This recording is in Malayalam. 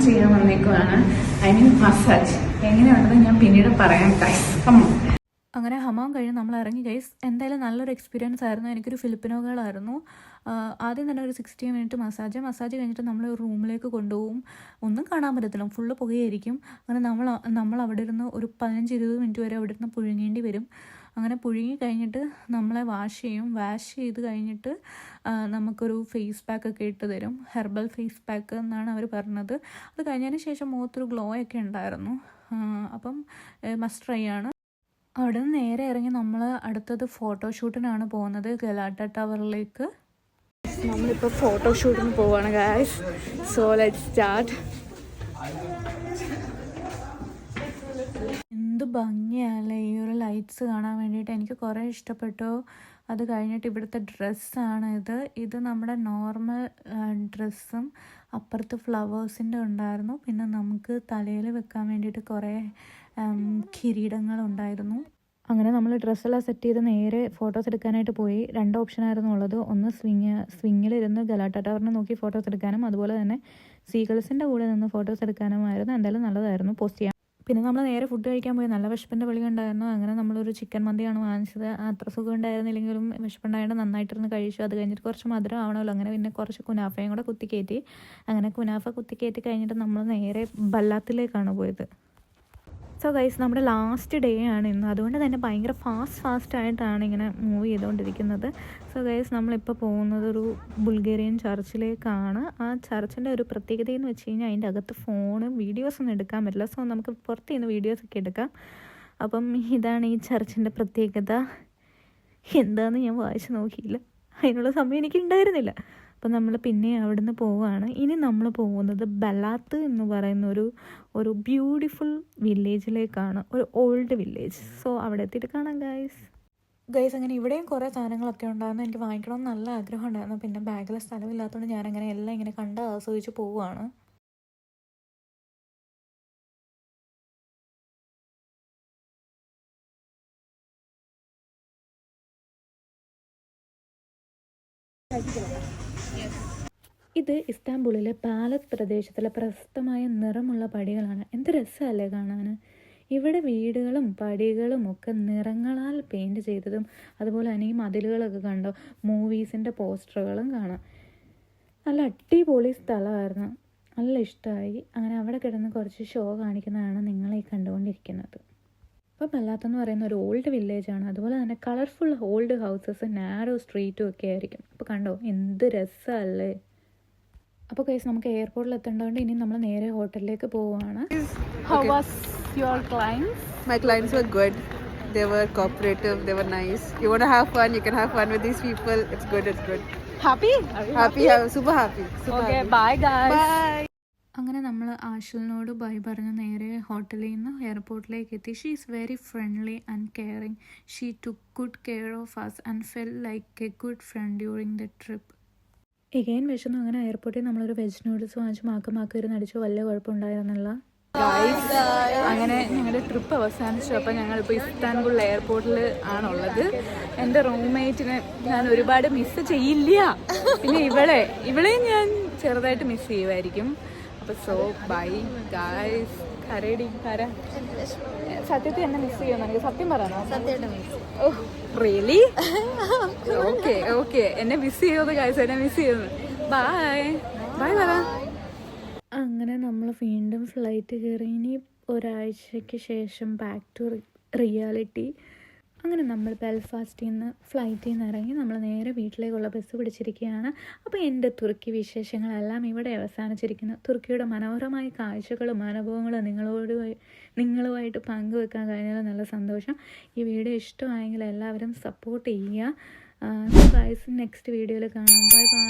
ചെയ്യാൻ വന്നേക്കുവാണ്. I mean massage. എങ്ങനെയുണ്ടെന്ന് ഞാൻ പിന്നീട് പറയാം ഗൈസ്. അങ്ങനെ ഹമാം കഴിഞ്ഞ് നമ്മൾ ഇറങ്ങി ഗൈസ്. എന്തായാലും നല്ലൊരു എക്സ്പീരിയൻസ് ആയിരുന്നു. എനിക്കൊരു ഫിലിപ്പിനോ ഗേളായിരുന്നു. ആദ്യം തന്നെ ഒരു 60 മിനിറ്റ് മസാജ് കഴിഞ്ഞിട്ട് നമ്മൾ റൂമിലേക്ക് കൊണ്ടുപോകും. ഒന്നും കാണാൻ പറ്റത്തില്ല, ഫുള്ള് പുകയായിരിക്കും. അങ്ങനെ നമ്മൾ അവിടെ ഇരുന്ന് ഒരു 15-20 മിനിറ്റ് വരെ അവിടെ ഇരുന്ന് പുഴുങ്ങേണ്ടി വരും. അങ്ങനെ പുഴുങ്ങി കഴിഞ്ഞിട്ട് നമ്മളെ വാഷ് ചെയ്ത് കഴിഞ്ഞിട്ട് നമുക്കൊരു ഫേസ് പാക്കൊക്കെ ഇട്ട് തരും. ഹെർബൽ ഫേസ് പാക്ക് എന്നാണ് അവർ പറഞ്ഞത്. അത് കഴിഞ്ഞതിന് ശേഷം മുഖത്തൊരു ഗ്ലോ ഒക്കെ ഉണ്ടായിരുന്നു. അപ്പം മസ്റ്റ് ട്രൈ ആണ്. അവിടെ നിന്ന് നേരെ ഇറങ്ങി നമ്മൾ അടുത്തത് ഫോട്ടോഷൂട്ടിനാണ് പോകുന്നത്, ഗലാട്ട ടവറിലേക്ക്. നമ്മളിപ്പോൾ ഫോട്ടോഷൂട്ടിന് പോവാണ് ഗൈസ്. So let's start. എന്ത് ഭംഗിയല്ലേ ഈ ഒരു ലൈറ്റ്സ് കാണാൻ വേണ്ടിയിട്ട്. എനിക്ക് കുറേ ഇഷ്ടപ്പെട്ടു. അത് കഴിഞ്ഞിട്ട് ഇവിടുത്തെ ഡ്രസ്സാണ് ഇത് നമ്മുടെ നോർമൽ ഡ്രസ്സും അപ്പുറത്ത് ഫ്ലവേഴ്സിൻ്റെ ഉണ്ടായിരുന്നു. പിന്നെ നമുക്ക് തലയിൽ വെക്കാൻ വേണ്ടിയിട്ട് കുറേ കിരീടങ്ങളുണ്ടായിരുന്നു. അങ്ങനെ നമ്മൾ ഡ്രസ്സെല്ലാം സെറ്റ് ചെയ്ത് നേരെ ഫോട്ടോസ് എടുക്കാനായിട്ട് പോയി. 2 ഓപ്ഷനായിരുന്നു ഉള്ളത്. ഒന്ന് സ്വിങ്ങിലിരുന്ന് ഗലാട്ട ടവറിനെ നോക്കി ഫോട്ടോസ് എടുക്കാനും അതുപോലെ തന്നെ സീഗൾസിൻ്റെ കൂടെ നിന്ന് ഫോട്ടോസ് എടുക്കാനുമായിരുന്നു. എന്തായാലും നല്ലതായിരുന്നു പോസ്റ്റ് ചെയ്യാൻ. പിന്നെ നമ്മൾ നേരെ ഫുഡ് കഴിക്കാൻ പോയി. നല്ല വിശപ്പിൻ്റെ വിളി ഉണ്ടായിരുന്നു. അങ്ങനെ നമ്മളൊരു ചിക്കൻ മന്തിയാണ് വാങ്ങിച്ചത്. അത്ര സുഖം ഉണ്ടായിരുന്നില്ലെങ്കിലും വിശപ്പുണ്ടായിട്ട് നന്നായിട്ടിരുന്ന് കഴിച്ചു. അത് കഴിഞ്ഞിട്ട് കുറച്ച് മധുരം ആവണമല്ലോ. അങ്ങനെ പിന്നെ കുറച്ച് കുനാഫയും കൂടെ കുത്തിക്കയറ്റി. അങ്ങനെ കുനാഫ കുത്തിക്കയറ്റി കഴിഞ്ഞിട്ട് നമ്മൾ നേരെ ബല്ലാത്തിലേക്കാണ് പോയത്. സോ ഗൈസ്, നമ്മുടെ ലാസ്റ്റ് ഡേ ആണ് ഇന്ന്. അതുകൊണ്ട് തന്നെ ഭയങ്കര ഫാസ്റ്റായിട്ടാണ് ഇങ്ങനെ മൂവ് ചെയ്തുകൊണ്ടിരിക്കുന്നത്. സോ ഗൈസ്, നമ്മളിപ്പോൾ പോകുന്നത് ഒരു ബുൾഗേറിയൻ ചർച്ചിലേക്കാണ്. ആ ചർച്ചിൻ്റെ ഒരു പ്രത്യേകത എന്ന് വെച്ച് കഴിഞ്ഞാൽ അതിൻ്റെ അകത്ത് ഫോണും വീഡിയോസൊന്നും എടുക്കാൻ പറ്റില്ല. സോ നമുക്ക് പുറത്ത് നിന്ന് വീഡിയോസൊക്കെ എടുക്കാം. അപ്പം ഇതാണ് ഈ ചർച്ചിൻ്റെ പ്രത്യേകത. എന്താണെന്ന് ഞാൻ വായിച്ച് നോക്കിയില്ല, അതിനുള്ള സമയം എനിക്ക് ഉണ്ടായിരുന്നില്ല. അപ്പം നമ്മൾ പിന്നെ അവിടെ നിന്ന് പോവുകയാണ്. ഇനി നമ്മൾ പോകുന്നത് ബലാത്ത് എന്ന് പറയുന്ന ഒരു ബ്യൂട്ടിഫുൾ വില്ലേജിലേക്കാണ്, ഒരു ഓൾഡ് വില്ലേജ്. സോ അവിടെ എത്തിയിട്ട് കാണാം ഗൈസ്. അങ്ങനെ ഇവിടെയും കുറേ സാധനങ്ങളൊക്കെ ഉണ്ടായിരുന്നു. എനിക്ക് വാങ്ങിക്കണമെന്ന് നല്ല ആഗ്രഹം ഉണ്ടായിരുന്നു. പിന്നെ ബാഗിൽ സ്ഥലമില്ലാത്തതുകൊണ്ട് ഞാനങ്ങനെ എല്ലാം ഇങ്ങനെ കണ്ട് ആസ്വദിച്ച് പോവുകയാണ്. ഇത് ഇസ്താംബൂളിലെ പാലസ് പ്രദേശത്തിലെ പ്രശസ്തമായ നിറമുള്ള പടികളാണ്. എന്ത് രസമല്ലേ കാണാൻ. ഇവിടെ വീടുകളും പടികളും ഒക്കെ നിറങ്ങളാൽ പെയിൻറ് ചെയ്തതും അതുപോലെ തന്നെ ഈ മതിലുകളൊക്കെ കണ്ടോ, മൂവീസിൻ്റെ പോസ്റ്ററുകളും കാണാം. നല്ല അടിപൊളി സ്ഥലമായിരുന്നു, നല്ല ഇഷ്ടമായി. അങ്ങനെ അവിടെ കിടന്ന് കുറച്ച് ഷോ കാണിക്കുന്നതാണ് നിങ്ങളീ കണ്ടുകൊണ്ടിരിക്കുന്നത്. ഇപ്പോൾ ബല്ലാത്തെന്ന് പറയുന്ന ഒരു ഓൾഡ് വില്ലേജാണ്. അതുപോലെ തന്നെ കളർഫുൾ ഓൾഡ് ഹൗസസ്, നാരോ സ്ട്രീറ്റും ഒക്കെ ആയിരിക്കും. അപ്പോൾ കണ്ടോ എന്ത് രസമല്ലേ. അപ്പോൾ ഗൈസ്, നമുക്ക് എയർപോർട്ടിൽ എത്തേണ്ടതുകൊണ്ട് ഇനി നമ്മൾ നേരെ ഹോട്ടലിലേക്ക് പോവുകയാണ്. How was your clients? My clients were good. They were cooperative. They were nice. You want to have fun, you can have fun with these people. It's good. Happy? Happy? Super happy. Okay, bye guys. Bye. അങ്ങനെ നമ്മൾ ആഷിലിനോട് ബൈ പറഞ്ഞ് നേരെ ഹോട്ടലിൽ നിന്ന് എയർപോർട്ടിലേക്ക് എത്തി. She is very friendly and caring. She took good care of us and felt like a good friend during the trip. Again വിശന്നു. അങ്ങനെ എയർപോർട്ടിൽ നമ്മളൊരു വെജ് നൂഡിൽസ് വാങ്ങിച്ച് മാക്ക് ഇരുന്ന് അടിച്ചു. വലിയ കുഴപ്പമുണ്ടായിരുന്നില്ല. അങ്ങനെ ഞങ്ങളുടെ ട്രിപ്പ് അവസാനിച്ചു. അപ്പം ഞങ്ങളിപ്പോൾ ഇസ്താൻബുൾ എയർപോർട്ടിൽ ആണുള്ളത്. എൻ്റെ റൂംമേറ്റിനെ ഞാൻ ഒരുപാട് മിസ് ചെയ്യില്ല. പിന്നെ ഇവളെയും ഞാൻ ചെറുതായിട്ട് മിസ് ചെയ്യുമായിരിക്കും. അപ്പോൾ സോ ബൈ ഗായ്സ്. കര സത്യത്തിൽ എന്നെ മിസ് ചെയ്യുമെന്ന് എനിക്ക് സത്യം പറയാനോ? Oh really? ഓക്കെ എന്നെ മിസ് ചെയ്യുന്നത് ഗായ്സ്, എന്നെ മിസ് ചെയ്യുന്നത്. ബൈ പറ. അങ്ങനെ നമ്മൾ വീണ്ടും ഫ്ലൈറ്റ് കയറി. ഇനി ഒരാഴ്ചയ്ക്ക് ശേഷം ബാക്ക് ടു റിയാലിറ്റി. അങ്ങനെ നമ്മൾ ബെൽഫാസ്റ്റിൽ നിന്ന് ഫ്ലൈറ്റിൽ നിന്ന് ഇറങ്ങി നമ്മൾ നേരെ വീട്ടിലേക്കുള്ള ബസ് പിടിച്ചിരിക്കുകയാണ്. അപ്പോൾ എൻ്റെ തുർക്കി വിശേഷങ്ങളെല്ലാം ഇവിടെ അവസാനിച്ചിരിക്കുന്നു. തുർക്കിയുടെ മനോഹരമായ കാഴ്ചകളും അനുഭവങ്ങളും നിങ്ങളുമായിട്ട് പങ്കുവെക്കാൻ കഴിഞ്ഞാൽ നല്ല സന്തോഷം. ഈ വീഡിയോ ഇഷ്ടമായെങ്കിൽ എല്ലാവരും സപ്പോർട്ട് ചെയ്യുക. ഗൈസ്, നെക്സ്റ്റ് വീഡിയോയിൽ കാണാം. ബൈ.